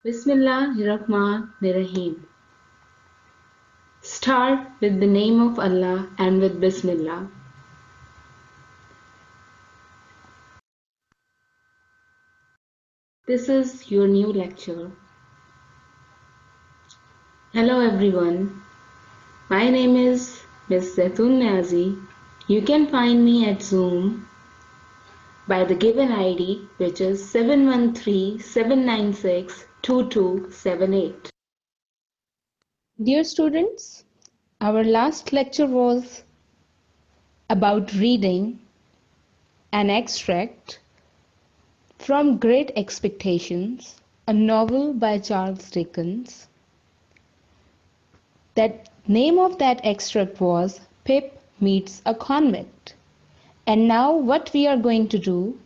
Bismillahirrahmanirrahim. Start with the name of Allah and with Bismillah. This is your new lecture. Hello everyone. My name is Miss Zaitun Nazi. You can find me at Zoom by the given ID, which is 713-796-2278. Dear students, our last lecture was about reading an extract from Great Expectations, a novel by Charles Dickens. That name of that extract was Pip Meets a Convict. And now what we are going to do?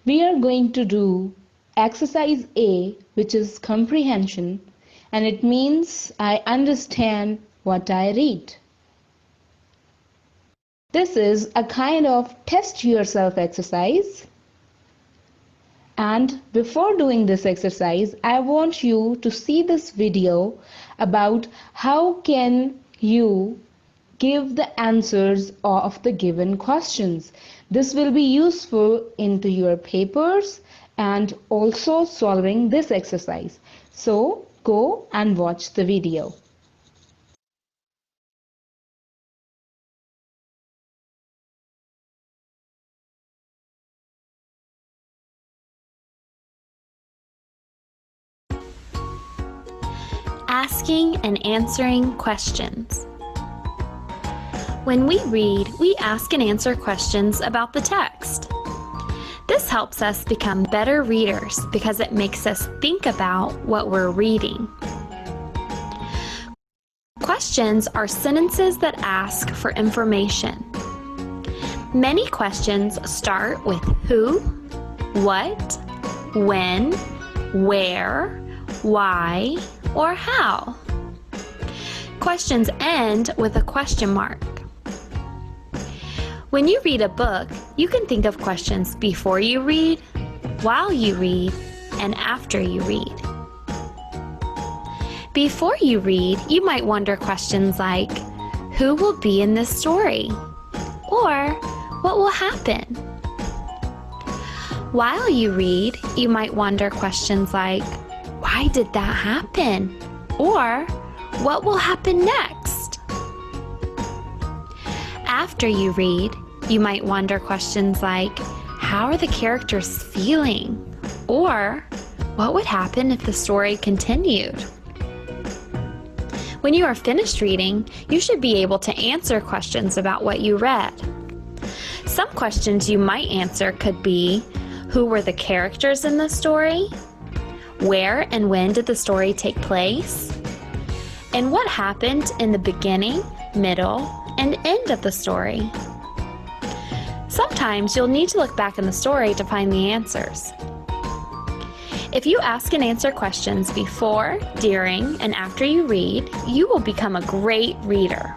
We are going to do exercise A, which is comprehension, and it means I understand what I read. This is a kind of test yourself exercise. And before doing this exercise, I want you to see this video about how can you give the answers of the given questions. This will be useful into your papers and also solving this exercise. So go and watch the video. Asking and answering questions. When we read, we ask and answer questions about the text. This helps us become better readers because it makes us think about what we're reading. Questions are sentences that ask for information. Many questions start with who, what, when, where, why, or how. Questions end with a question mark. When you read a book, you can think of questions before you read, while you read, and after you read. Before you read, you might wonder questions like, who will be in this story? Or, what will happen? While you read, you might wonder questions like, why did that happen? Or, what will happen next? After you read, you might wonder questions like, how are the characters feeling? Or, what would happen if the story continued? When you are finished reading, you should be able to answer questions about what you read. Some questions you might answer could be, who were the characters in the story? Where and when did the story take place? And what happened in the beginning, middle, and end of the story? Sometimes you'll need to look back in the story to find the answers. If you ask and answer questions before, during, and after you read, you will become a great reader.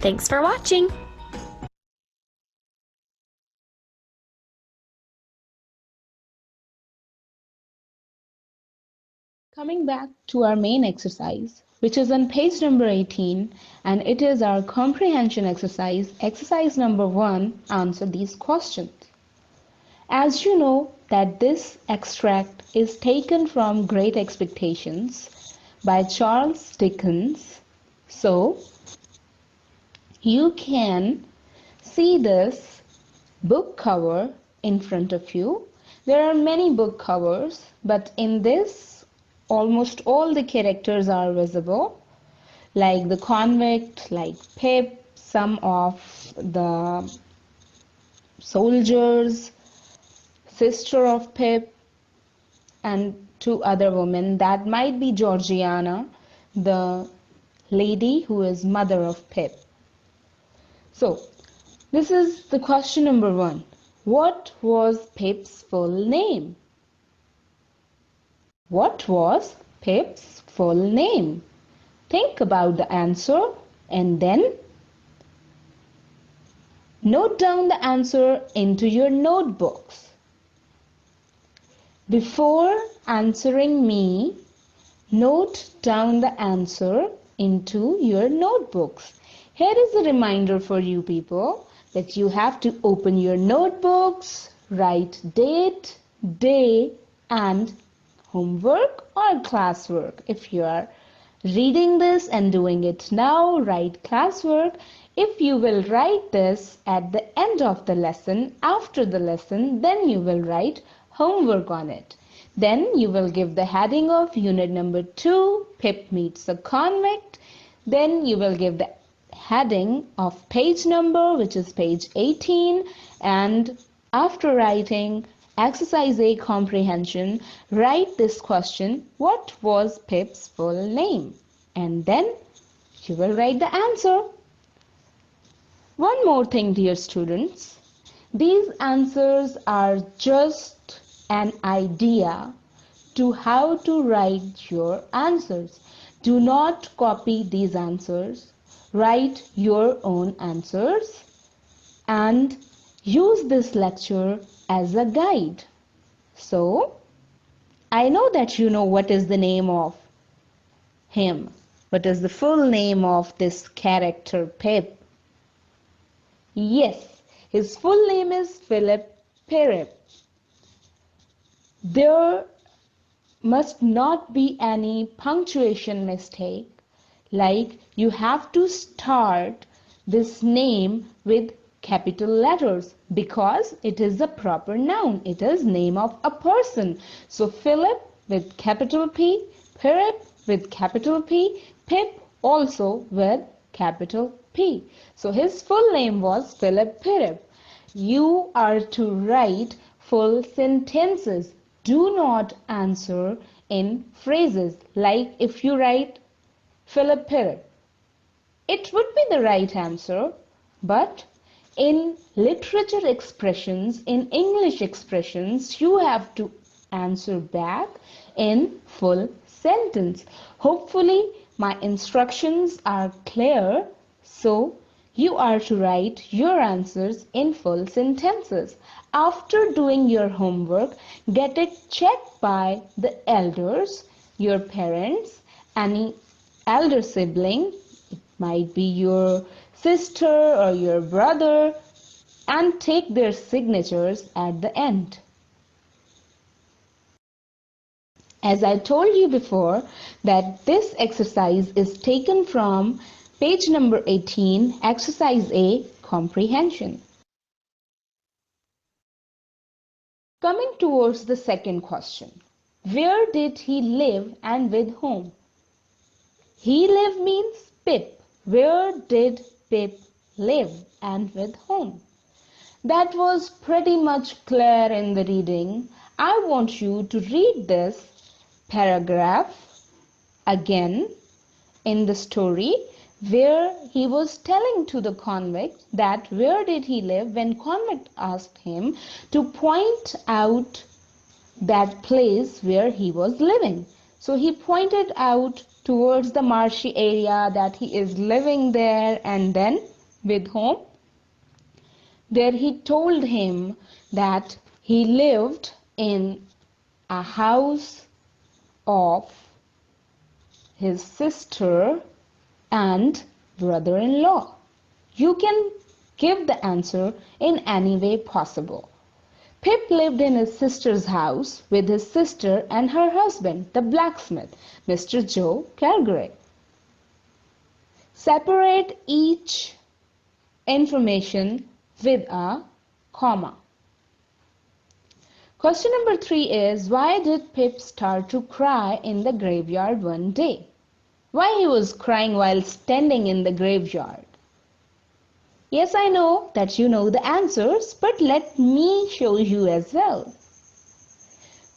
Thanks for watching! Coming back to our main exercise, which is on page number 18, and it is our comprehension exercise. Exercise number 1, answer these questions. As you know that this extract is taken from Great Expectations by Charles Dickens, so you can see this book cover in front of you. There are many book covers, but in this almost all the characters are visible, like the convict, like Pip, some of the soldiers, sister of Pip, and 2 other women. That might be Georgiana, the lady who is mother of Pip. So, this is the question number 1. What was Pip's full name? What was Pip's full name? Think about the answer and then note down the answer into your notebooks. Before answering me, note down the answer into your notebooks. Here is a reminder for you people that you have to open your notebooks, write date, day, and homework or classwork. If you are reading this and doing it now, write classwork. If you will write this at the end of the lesson, after the lesson, then you will write homework on it. Then you will give the heading of unit number 2, Pip meets a convict. Then you will give the heading of page number, which is page 18, and after writing exercise A comprehension, write this question: what was Pip's full name? And then you will write the answer. One more thing, dear students, these answers are just an idea to how to write your answers. Do not copy these answers. Write your own answers and use this lecture as a guide. So, I know that you know what is the name of him. What is the full name of this character, Pip? Yes, his full name is Philip Pirrip. There must not be any punctuation mistake. Like you have to start this name with capital letters because it is a proper noun. It is name of a person. So Philip with capital P, Pirrip with capital P, Pip also with capital P. So his full name was Philip Pirrip. You are to write full sentences. Do not answer in phrases. Like if you write Philip Pirrip, it would be the right answer, but in literature expressions, in English expressions, you have to answer back in full sentence. Hopefully, my instructions are clear, so you are to write your answers in full sentences. After doing your homework, get it checked by the elders, your parents, any elder sibling, it might be your sister or your brother, and take their signatures at the end. As I told you before that this exercise is taken from page number 18, exercise A, comprehension. Coming towards the second question, where did he live and with whom? He lived means Pip. Where did Pip live and with whom? That was pretty much clear in the reading. I want you to read this paragraph again in the story where he was telling to the convict that where did he live when convict asked him to point out that place where he was living. So he pointed out towards the marshy area that he is living there, and then with whom? There he told him that he lived in a house of his sister and brother-in-law. You can give the answer in any way possible. Pip lived in his sister's house with his sister and her husband, the blacksmith, Mr. Joe Calgary. Separate each information with a comma. Question number 3 is, why did Pip start to cry in the graveyard one day? Why he was crying while standing in the graveyard? Yes, I know that you know the answers, but let me show you as well.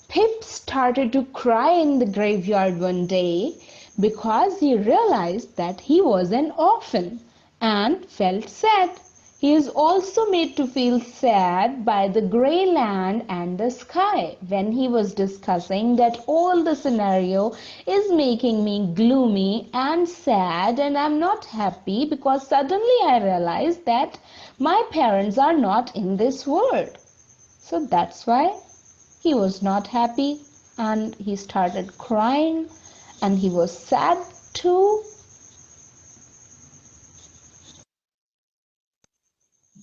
Pip started to cry in the graveyard one day because he realized that he was an orphan and felt sad. He is also made to feel sad by the grey land and the sky when he was discussing that all the scenario is making me gloomy and sad and I'm not happy because suddenly I realized that my parents are not in this world. So that's why He was not happy and he started crying and he was sad too.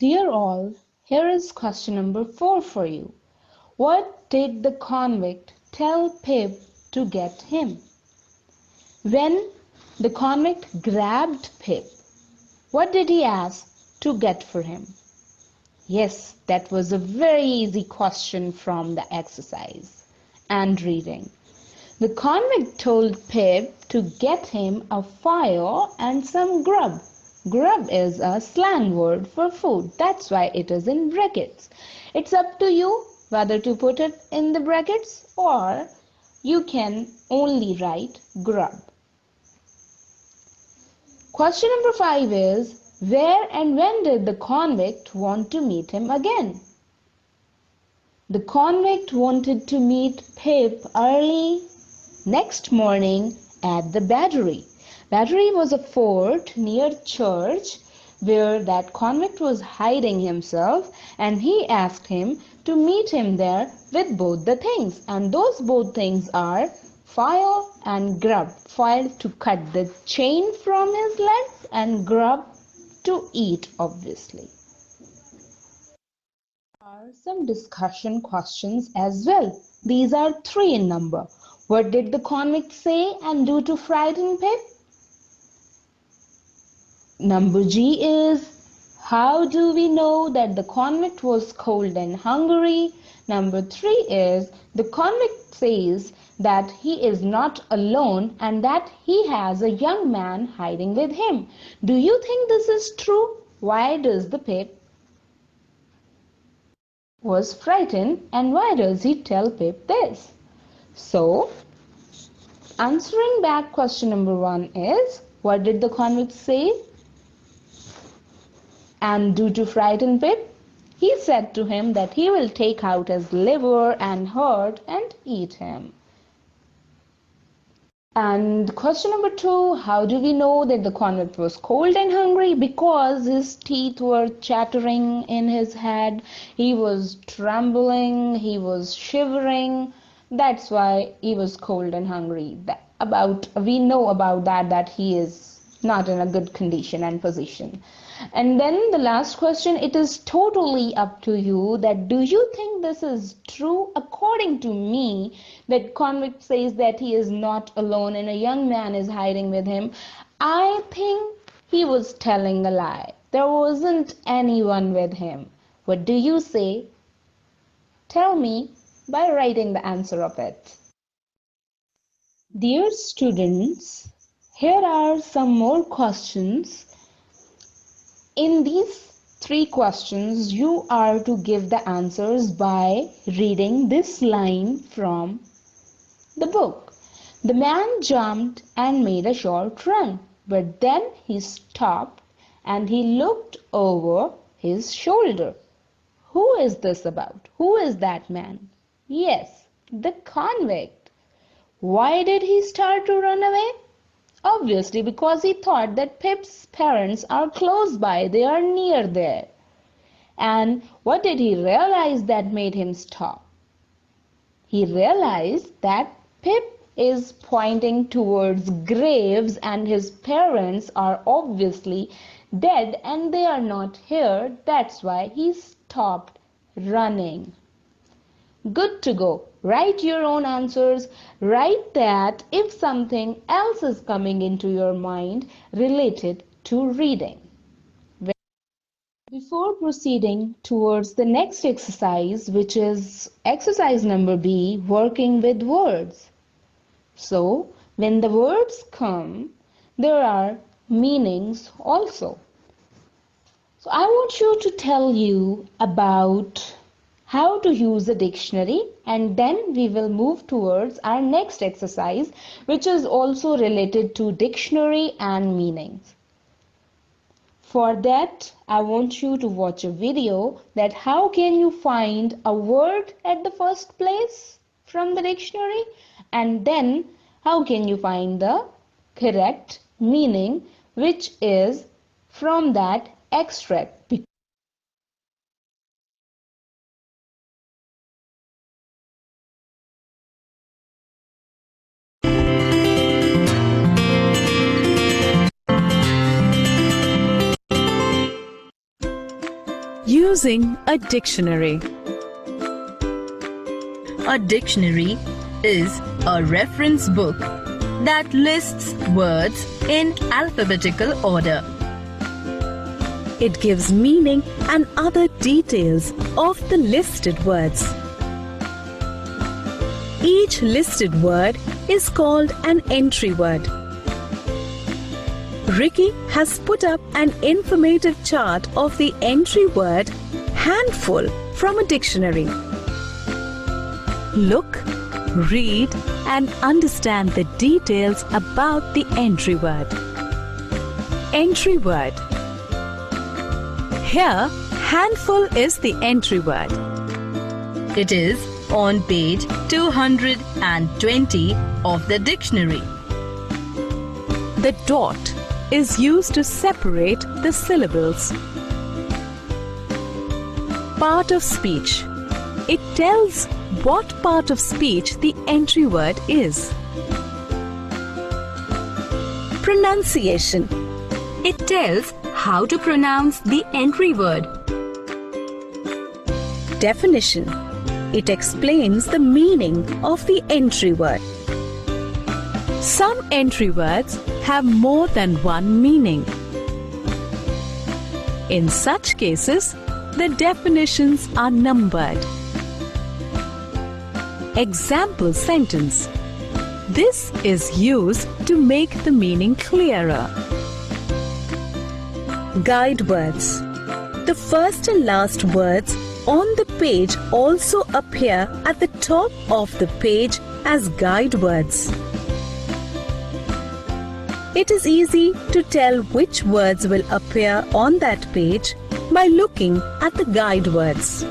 Dear all, here is question number 4 for you. What did the convict tell Pip to get him? When the convict grabbed Pip, what did he ask to get for him? Yes, that was a very easy question from the exercise and reading. The convict told Pip to get him a fire and some grub. Grub is a slang word for food. That's why it is in brackets. It's up to you whether to put it in the brackets or you can only write grub. Question number 5 is, where and when did the convict want to meet him again? The convict wanted to meet Pip early next morning at the Battery. Battery was a fort near church where that convict was hiding himself, and he asked him to meet him there with both the things, and those both things are fire and grub. Fire to cut the chain from his legs and grub to eat, obviously. There are some discussion questions as well. These are 3 in number. What did the convict say and do to frighten Pip? Number G is, how do we know that the convict was cold and hungry? Number 3 is, the convict says that he is not alone and that he has a young man hiding with him. Do you think this is true? Why does the Pip was frightened and why does he tell Pip this? So, answering back question number 1 is, what did the convict say and do to frighten Pip? He said to him that he will take out his liver and heart and eat him. And question number 2, how do we know that the convict was cold and hungry? Because his teeth were chattering in his head, he was trembling, he was shivering. That's why he was cold and hungry. We know about that he is not in a good condition and position. And then the last question, it is totally up to you that do you think this is true? According to me, that convict says that he is not alone and a young man is hiding with him. I think he was telling a lie. There wasn't anyone with him. What do you say? Tell me by writing the answer of it. Dear students, here are some more questions. In these 3 questions, you are to give the answers by reading this line from the book. The man jumped and made a short run, but then he stopped and he looked over his shoulder. Who is this about? Who is that man? Yes, the convict. Why did he start to run away? Obviously, because he thought that Pip's parents are close by, they are near there. And what did he realize that made him stop? He realized that Pip is pointing towards graves and his parents are obviously dead and they are not here. That's why he stopped running. Good to go. Write your own answers. Write that if something else is coming into your mind related to reading. Before proceeding towards the next exercise, which is exercise number B, working with words. So, when the words come, there are meanings also. So, I want you to tell you about how to use a dictionary, and then we will move towards our next exercise, which is also related to dictionary and meanings. For that, I want you to watch a video that how can you find a word at the first place from the dictionary, and then how can you find the correct meaning which is from that extract. Using a dictionary. A dictionary is a reference book that lists words in alphabetical order. It gives meaning and other details of the listed words. Each listed word is called an entry word. Ricky has put up an informative chart of the entry word handful from a dictionary. Look, read and understand the details about the entry word. Entry word. Here, handful is the entry word. It is on page 220 of the dictionary. The dot is used to separate the syllables. Part of speech. It tells what part of speech the entry word is. Pronunciation. It tells how to pronounce the entry word. Definition. It explains the meaning of the entry word. Some entry words have more than one meaning. In such cases, the definitions are numbered. Example sentence. This is used to make the meaning clearer. Guide words. The first and last words on the page also appear at the top of the page as guide words. It is easy to tell which words will appear on that page by looking at the guide words.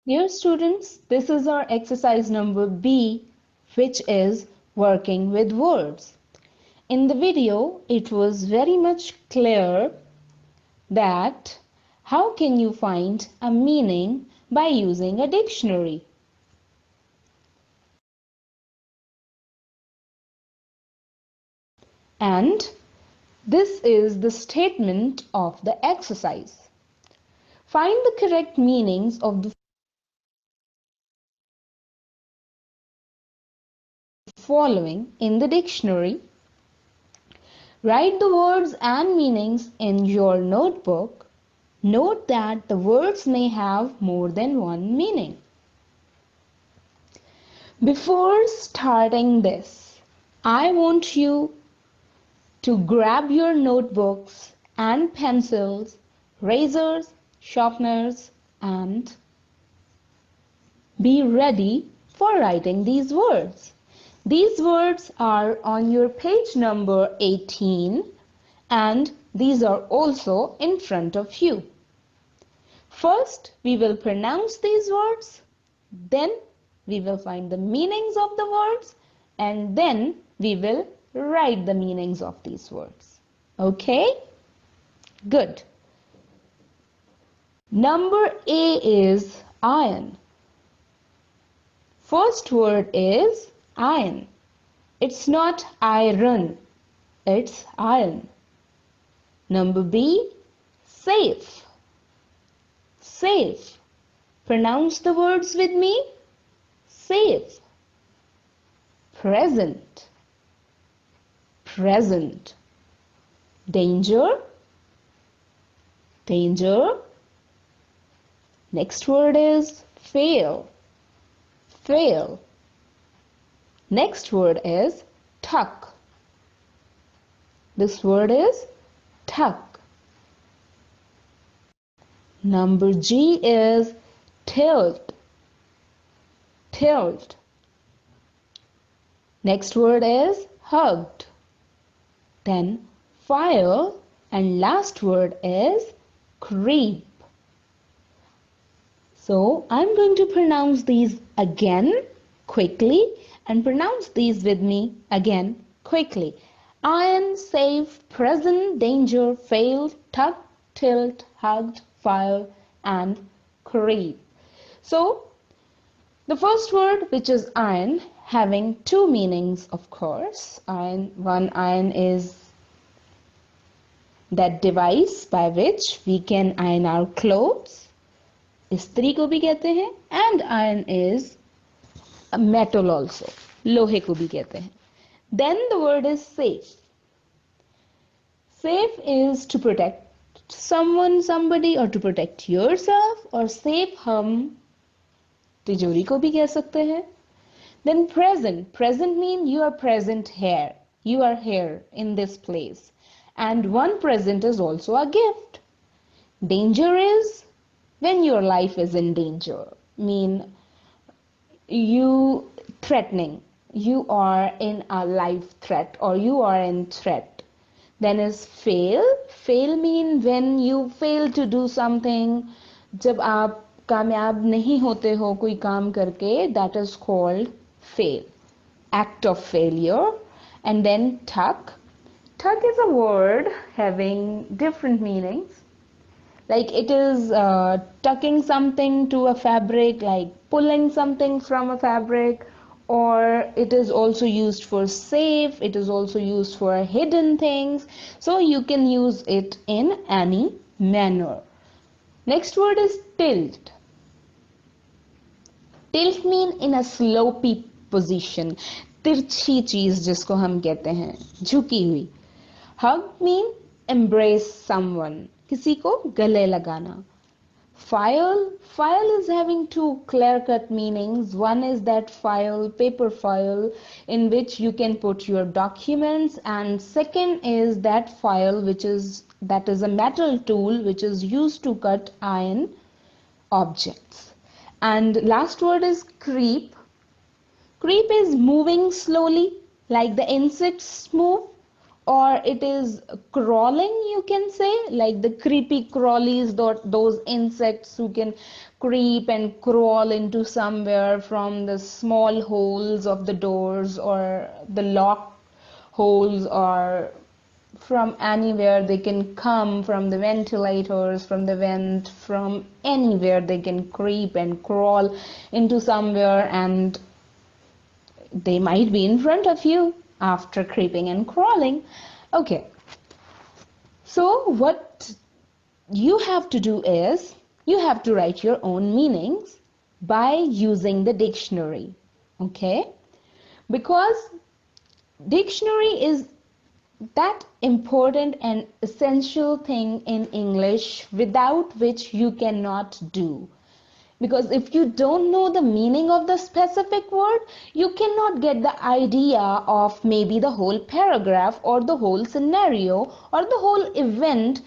Dear students, this is our exercise number B, which is working with words. In the video, it was very much clear that how can you find a meaning by using a dictionary? And this is the statement of the exercise. Find the correct meanings of the following in the dictionary. Write the words and meanings in your notebook. Note that the words may have more than one meaning. Before starting this, I want you to grab your notebooks and pencils, razors, sharpeners, and be ready for writing these words. These words are on your page number 18 and these are also in front of you. First, we will pronounce these words, then we will find the meanings of the words, and then we will write the meanings of these words. Okay? Good. Number A is iron. First word is iron. It's not iron, it's iron. Number B, safe. Safe. Pronounce the words with me. Safe. Present. Present. Danger. Danger. Next word is fail. Fail. Next word is tuck. This word is tuck. Number G is tilt. Tilt. Next word is hugged. Then file and last word is creep. So I'm going to pronounce these again quickly and pronounce these with me again quickly. Iron, safe, present, danger, fail, tuck, tilt, hugged, file and creep. So The first word, which is iron, having two meanings, of course. One iron is that device by which we can iron our clothes. इस्त्री को भी कहते हैं. And iron is a metal also. लोहे को भी कहते हैं. Then the word is safe. Safe is to protect someone, somebody, or to protect yourself. और safe हम तिजोरी को भी कह सकते हैं. Then present. Present means you are present here. You are here in this place. And one present is also a gift. Danger is when your life is in danger. Mean you threatening. You are in a life threat or you are in threat. Then is fail. Fail mean when you fail to do something. जब आप कामयाब नहीं होते हो कोई काम करके, that is called fail. Act of failure. And then tuck. Tuck is a word having different meanings. Like it is tucking something to a fabric, like pulling something from a fabric, or it is also used for safe, it is also used for hidden things. So you can use it in any manner. Next word is tilt. Tilt mean in a slopey position. तिरछी चीज जिसको हम कहते हैं, झुकी हुई. Hug mean embrace someone. किसी को गले लगाना. File. File is having two clear-cut meanings. One is that file, paper file, in which you can put your documents, and second is that file that is a metal tool which is used to cut iron objects. And last word is creep. Creep is moving slowly, like the insects move, or it is crawling, you can say, like the creepy crawlies, those insects who can creep and crawl into somewhere from the small holes of the doors or the lock holes, or from anywhere they can come, from the ventilators, from the vent, from anywhere they can creep and crawl into somewhere, and they might be in front of you after creeping and crawling. Okay, so what you have to do is you have to write your own meanings by using the dictionary. Okay, because dictionary is that important and essential thing in English without which you cannot do. Because if you don't know the meaning of the specific word, you cannot get the idea of maybe the whole paragraph or the whole scenario or the whole event,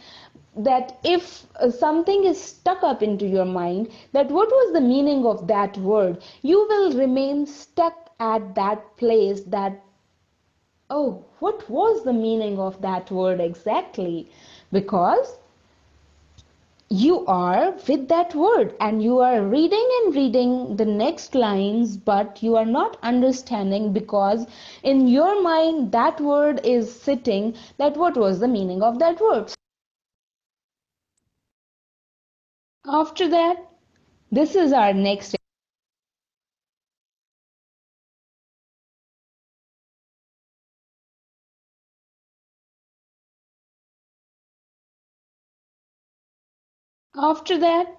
that if something is stuck up into your mind, that what was the meaning of that word, you will remain stuck at that place, that, oh, what was the meaning of that word exactly? Because you are with that word and you are reading and reading the next lines, but you are not understanding because in your mind that word is sitting, that what was the meaning of that word. After that, this is our next. After that,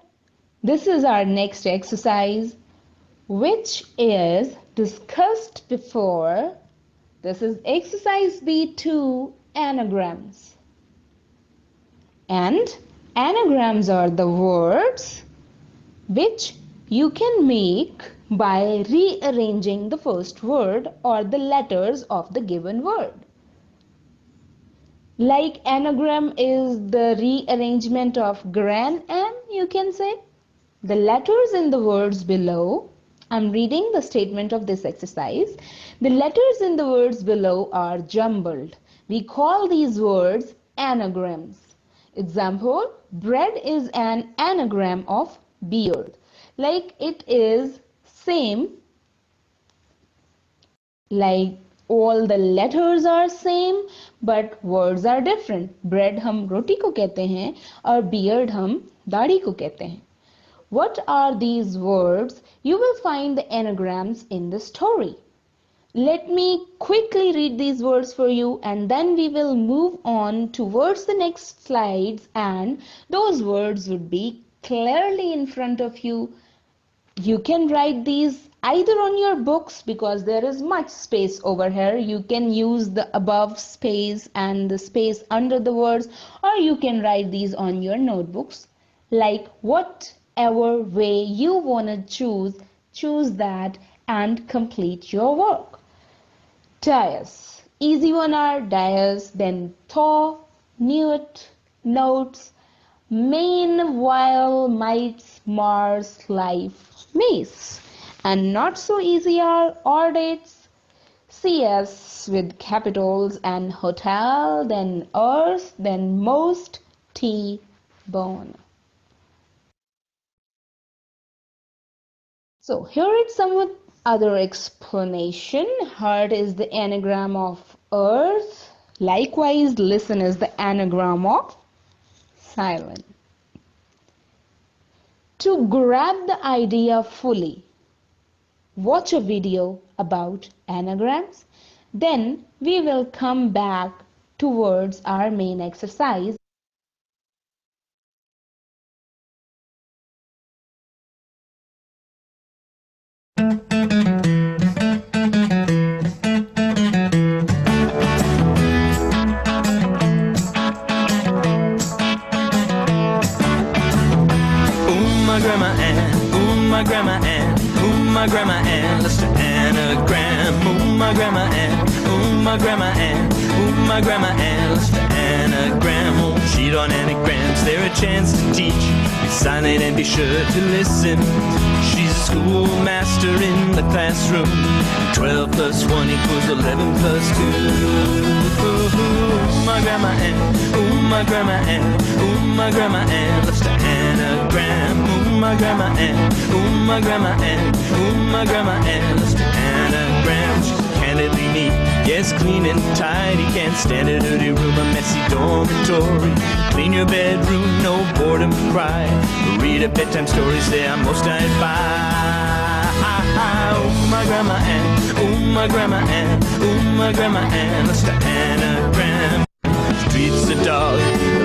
this is our next exercise, which is discussed before. This is exercise B2, anagrams. And anagrams are the words which you can make by rearranging the first word or the letters of the given word. Like anagram is the rearrangement of gran and you can say. The letters in the words below, I'm reading the statement of this exercise. The letters in the words below are jumbled. We call these words anagrams. Example, bread is an anagram of beard. Like it is same, like all the letters are same, but words are different. Bread हम रोटी को कहते हैं और beard हम दाढ़ी को कहते हैं. What are these words You will find the anagrams in the story. Let me quickly read these words for you and then we will move on towards the next slides and those words would be clearly in front of you. You can write these either on your books because there is much space over here. You can use the above space and the space under the words, or you can write these on your notebooks. Like whatever way you want to choose that and complete your work. Dias. Easy one are dias, then thaw, newt, notes, main, while, mites, Mars, life, mace. And not so easy are ordinates, CS with capitals and hotel, then earth, then most, T, bone. So here is some other explanation. Heart is the anagram of earth. Likewise, listen is the anagram of silent. To grab the idea fully, watch a video about anagrams. Then we will come back towards our main exercise. My grandma Ann, my grandma Ann, let's do anagram. My grandma Ann, my grandma Ann, my grandma Ann, let's do anagram. Won't cheat on anagrams, they're a chance to teach. Be silent and be sure to listen. She's a schoolmaster in the classroom. 12 plus 1 equals 11 plus 2. My grandma Ann, my grandma Ann, my grandma Ann, let's do anagram. My grandma Ann, my grandma Ann, my grandma Ann, let's do anagram. She's candidly neat, yes, clean and tidy. Can't stand a dirty room, a messy dormitory. Clean your bedroom, no boredom cry. Read a bedtime story, say I'm most I'd buy. Oh, my grandma Ann, my grandma Ann, my grandma Ann, let's do anagram. She treats a dog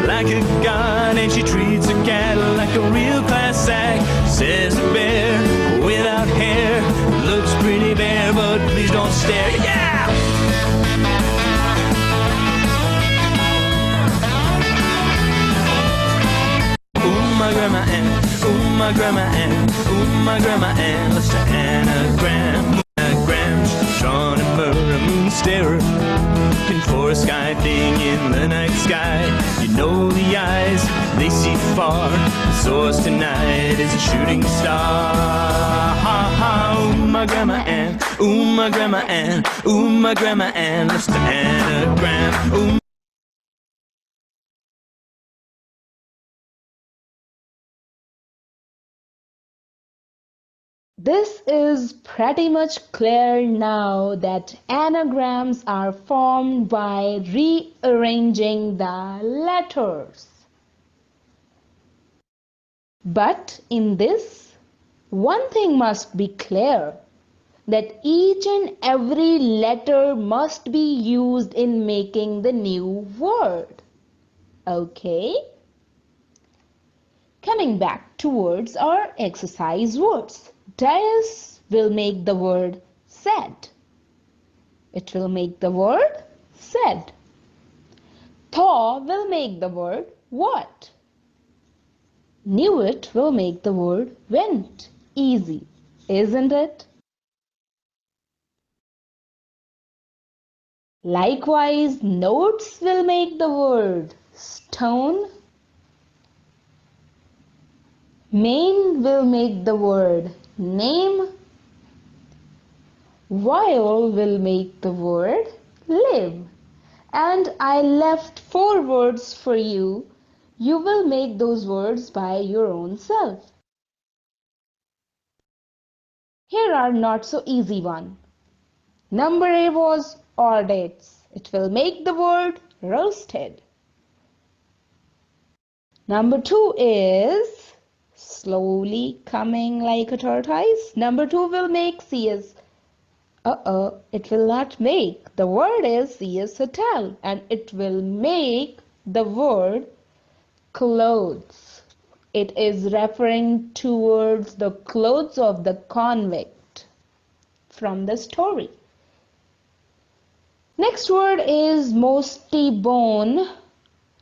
like a god, and she treats a cat like a real class act. Says a bear without hair looks pretty bare, but please don't stare. Yeah! My grandma Ann, my grandma Ann, my grandma Ann, let's do anagram. Sean and Murr, a moon starer, looking for a sky thing in the night sky. You know the eyes, they see far. The source tonight is a shooting star. Oh, my grandma Ann, my grandma Ann, my grandma Ann, let's do anagram. This is pretty much clear now that anagrams are formed by rearranging the letters. But in this, one thing must be clear, that each and every letter must be used in making the new word. Okay? Coming back towards our exercise words. Dias will make the word said. It will make the word said. Thaw will make the word what. Knew it will make the word went. Easy, isn't it? Likewise, notes will make the word stone. Main will make the word name. While will make the word live. And I left 4 words for you. You will make those words by your own self. Here are not so easy one. Number A was ordinates. It will make the word roasted. Number 2 is slowly coming like a tortoise. Number 2 will make CS. It will not make. The word is CS hotel and it will make the word clothes. It is referring towards the clothes of the convict from the story. Next word is mostly bone,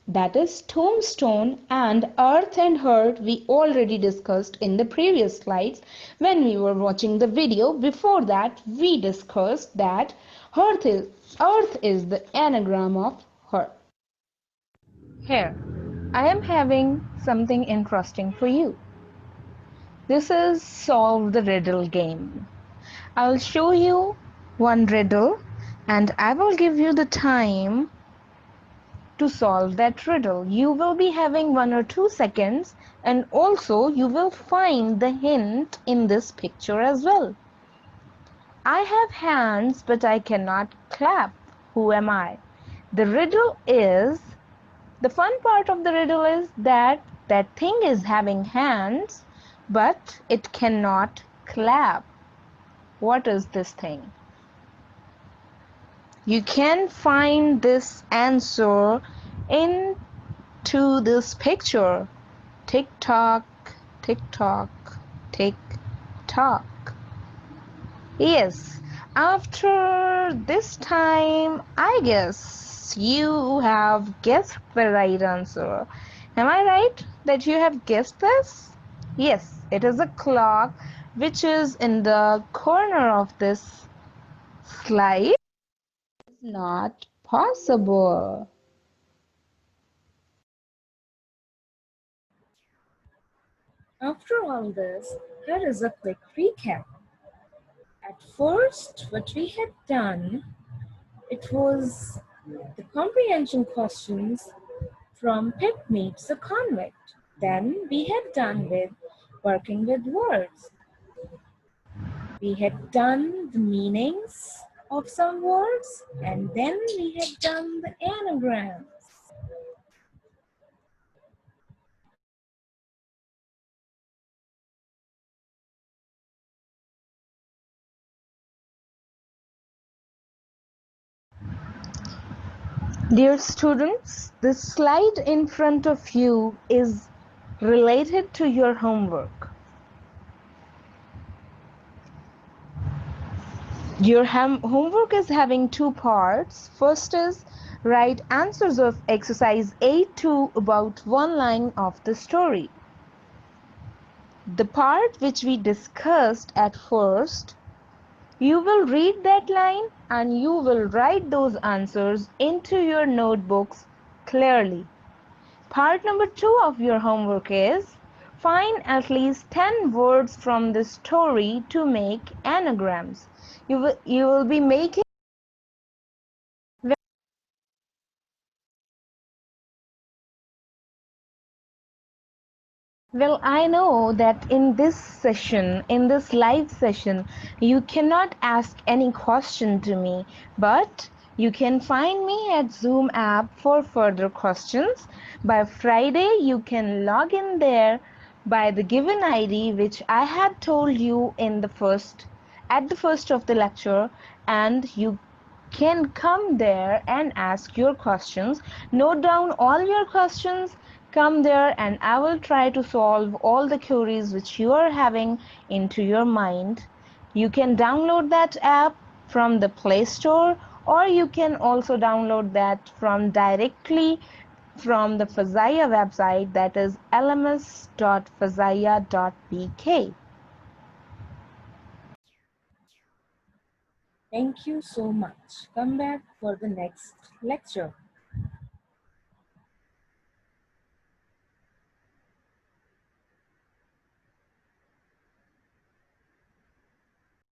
that is tombstone, and earth and hurt we already discussed in the previous slides when we were watching the video. Before that we discussed that earth is the anagram of hurt. Here I am having something interesting for you. This is solve the riddle game. I'll show you one riddle and I will give you the time to solve that riddle. You will be having 1 or 2 seconds and also you will find the hint in this picture as well. I have hands but I cannot clap. Who am I? The riddle is, the fun part of the riddle is that that thing is having hands but it cannot clap. What is this thing? You can find this answer into this picture. Tick tock, tick tock, tick tock. Yes, after this time, I guess you have guessed the right answer. Am I right that you have guessed this? Yes, it is a clock which is in the corner of this slide. It's not possible. After all this, here is a quick recap. At first, what we had done, it was the comprehension questions from Pip Meets the Convict. Then we had done with working with words. We had done the meanings of some words and then we had done the anagrams. Dear students, the slide in front of you is related to your homework. Your homework is having 2 parts. First is write answers of exercise A2 about one line of the story. The part which we discussed at first, you will read that line and you will write those answers into your notebooks clearly. Part number 2 of your homework is find at least 10 words from the story to make anagrams. You will be making. Well, I know that in this live session, you cannot ask any question to me, but you can find me at Zoom app for further questions. By Friday, you can log in there by the given ID which I had told you at the first of the lecture, and you can come there and ask your questions. Note down all your questions, come there and I will try to solve all the queries which you are having into your mind. You can download that app from the Play Store or you can also download that directly from the Fazaya website, that is lms.fazaya.pk. Thank you so much. Come back for the next lecture.